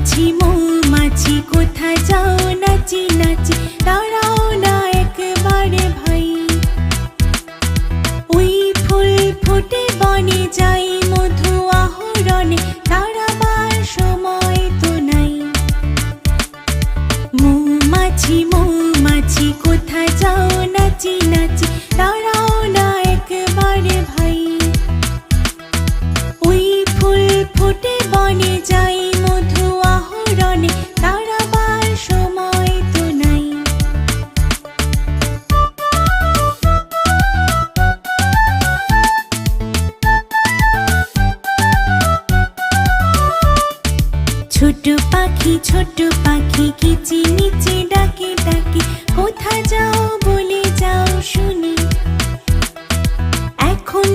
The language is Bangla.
মৌমাছি মৌমাছি কোথায় যাও নাচি নাচি, দাঁড়াও না একবারে ভাই। ওই ফুল ফুটে বনে যাই মধু আহরণে, দাঁড়াবার সময় তো নাই। মৌমাছি মৌমাছি কোথায় যাও নাচি নাচি, দাঁড়াও না একবারে ভাই। ওই ফুল ফুটে বনে যাই মধু আহরণে, দাঁড়াবার সময় তো নাই। ছোট পাখি কিচিমিচি ডাকে ডাকে, কোথায় যাও বলে যাও শুনি। এখন